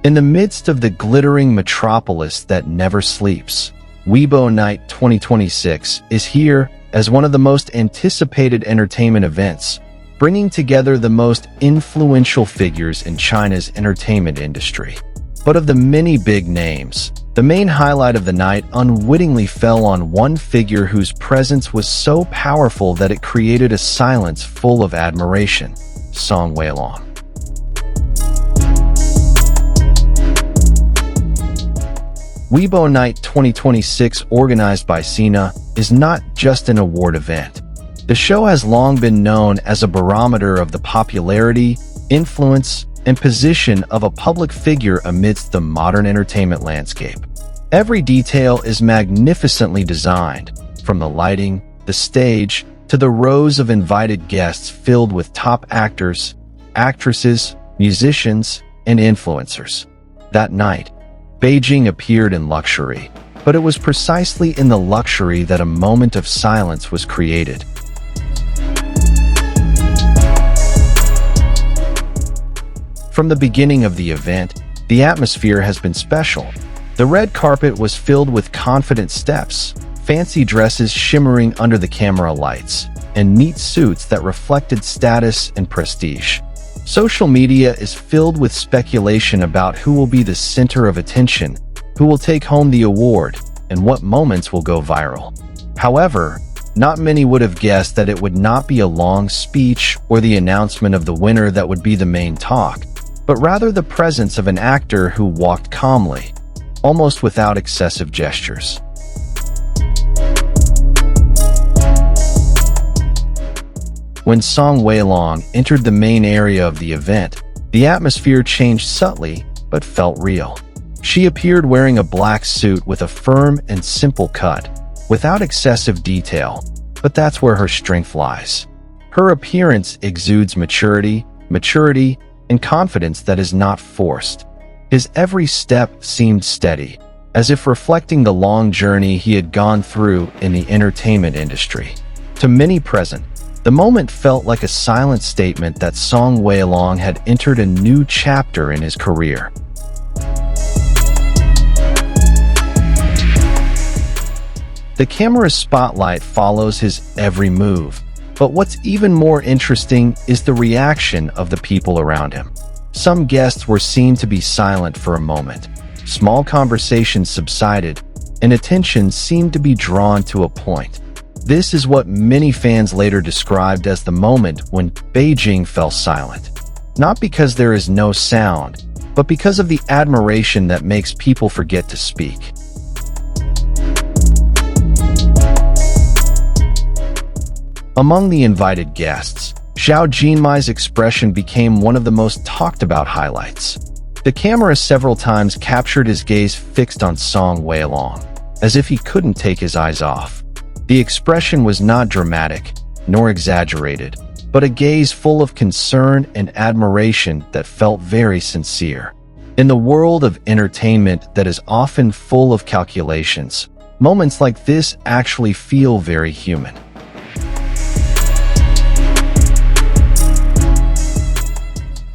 In the midst of the glittering metropolis that never sleeps, Weibo Night 2026 is here as one of the most anticipated entertainment events, bringing together the most influential figures in China's entertainment industry. But of the many big names, the main highlight of the night unwittingly fell on one figure whose presence was so powerful that it created a silence full of admiration: Song Weilong. Weibo Night 2026, organized by Sina, is not just an award event. The show has long been known as a barometer of the popularity, influence, and position of a public figure amidst the modern entertainment landscape. Every detail is magnificently designed, from the lighting, the stage, to the rows of invited guests filled with top actors, actresses, musicians, and influencers. That night, Beijing appeared in luxury, but it was precisely in the luxury that a moment of silence was created. From the beginning of the event, the atmosphere has been special. The red carpet was filled with confident steps, fancy dresses shimmering under the camera lights, and neat suits that reflected status and prestige. Social media is filled with speculation about who will be the center of attention, who will take home the award, and what moments will go viral. However, not many would have guessed that it would not be a long speech or the announcement of the winner that would be the main talk, but rather the presence of an actor who walked calmly, almost without excessive gestures. When Song Weilong entered the main area of the event, the atmosphere changed subtly but felt real. She appeared wearing a black suit with a firm and simple cut, without excessive detail, but that's where her strength lies. Her appearance exudes maturity, and confidence that is not forced. His every step seemed steady, as if reflecting the long journey he had gone through in the entertainment industry. To many present, the moment felt like a silent statement that Song Weilong had entered a new chapter in his career. The camera's spotlight follows his every move, but what's even more interesting is the reaction of the people around him. Some guests were seen to be silent for a moment. Small conversations subsided, and attention seemed to be drawn to a point. This is what many fans later described as the moment when Beijing fell silent. Not because there is no sound, but because of the admiration that makes people forget to speak. Among the invited guests, Xiao Jinmai's expression became one of the most talked about highlights. The camera several times captured his gaze fixed on Song Weilong, as if he couldn't take his eyes off. The expression was not dramatic, nor exaggerated, but a gaze full of concern and admiration that felt very sincere. In the world of entertainment that is often full of calculations, moments like this actually feel very human.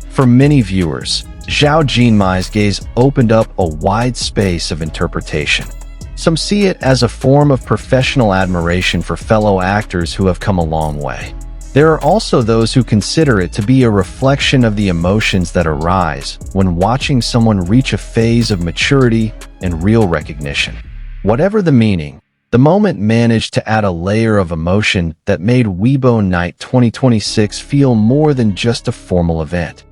For many viewers, Zhao Jinmai's gaze opened up a wide space of interpretation. Some see it as a form of professional admiration for fellow actors who have come a long way. There are also those who consider it to be a reflection of the emotions that arise when watching someone reach a phase of maturity and real recognition. Whatever the meaning, the moment managed to add a layer of emotion that made Weibo Night 2026 feel more than just a formal event.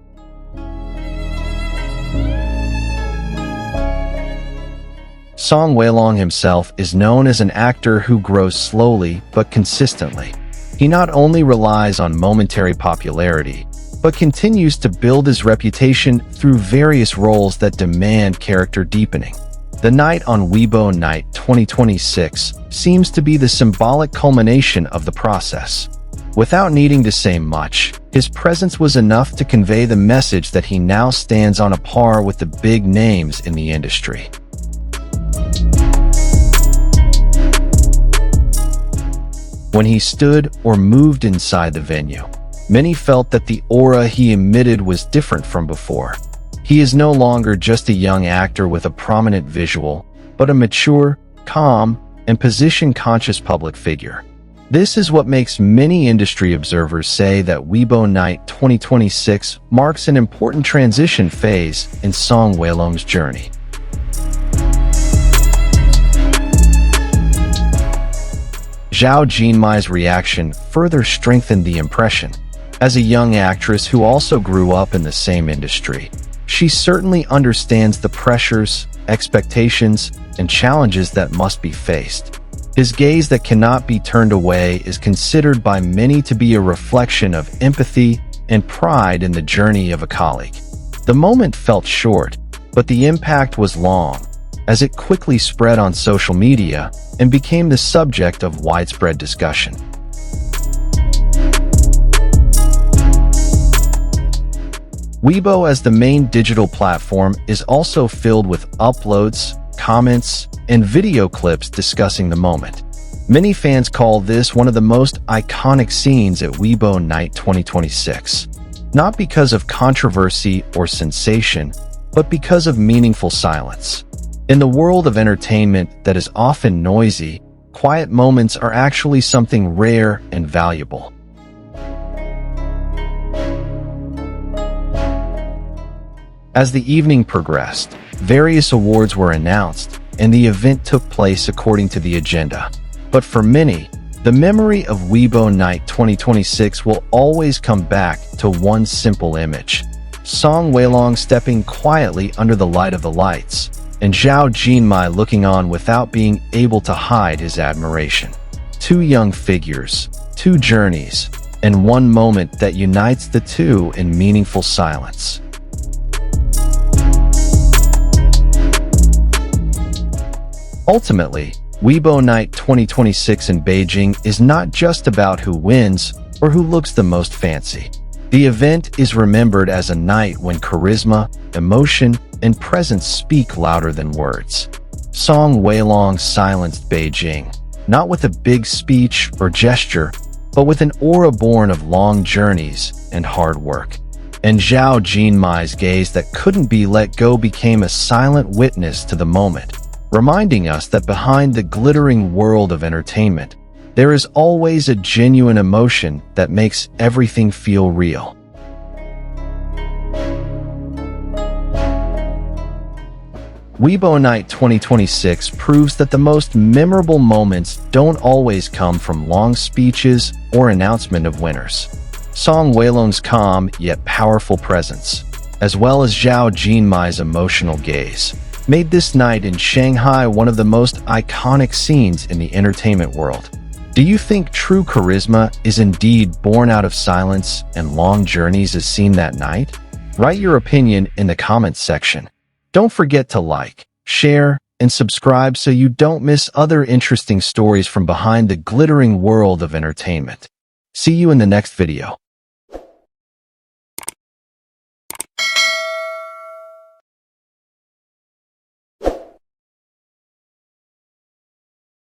Song Weilong himself is known as an actor who grows slowly but consistently. He not only relies on momentary popularity, but continues to build his reputation through various roles that demand character deepening. The night on Weibo Night 2026 seems to be the symbolic culmination of the process. Without needing to say much, his presence was enough to convey the message that he now stands on a par with the big names in the industry. When he stood or moved inside the venue, many felt that the aura he emitted was different from before. He is no longer just a young actor with a prominent visual, but a mature, calm, and position-conscious public figure. This is what makes many industry observers say that Weibo Night 2026 marks an important transition phase in Song Weilong's journey. Zhao Jinmai's reaction further strengthened the impression. As a young actress who also grew up in the same industry, she certainly understands the pressures, expectations, and challenges that must be faced. His gaze that cannot be turned away is considered by many to be a reflection of empathy and pride in the journey of a colleague. The moment felt short, but the impact was long, as it quickly spread on social media and became the subject of widespread discussion. Weibo, as the main digital platform, is also filled with uploads, comments, and video clips discussing the moment. Many fans call this one of the most iconic scenes at Weibo Night 2026, not because of controversy or sensation, but because of meaningful silence. In the world of entertainment that is often noisy, quiet moments are actually something rare and valuable. As the evening progressed, various awards were announced, and the event took place according to the agenda. But for many, the memory of Weibo Night 2026 will always come back to one simple image: Song Weilong stepping quietly under the light of the lights, and Zhao Jinmai looking on without being able to hide his admiration. Two young figures, two journeys, and one moment that unites the two in meaningful silence. Ultimately, Weibo Night 2026 in Beijing is not just about who wins or who looks the most fancy. The event is remembered as a night when charisma, emotion, and presence speak louder than words. Song Weilong silenced Beijing, not with a big speech or gesture, but with an aura born of long journeys and hard work. And Zhao Jinmai's gaze that couldn't be let go became a silent witness to the moment, reminding us that behind the glittering world of entertainment, there is always a genuine emotion that makes everything feel real. Weibo Night 2026 proves that the most memorable moments don't always come from long speeches or announcement of winners. Song Weilong's calm yet powerful presence, as well as Zhao Jinmai's emotional gaze, made this night in Shanghai one of the most iconic scenes in the entertainment world. Do you think true charisma is indeed born out of silence and long journeys as seen that night? Write your opinion in the comments section. Don't forget to like, share, and subscribe so you don't miss other interesting stories from behind the glittering world of entertainment. See you in the next video.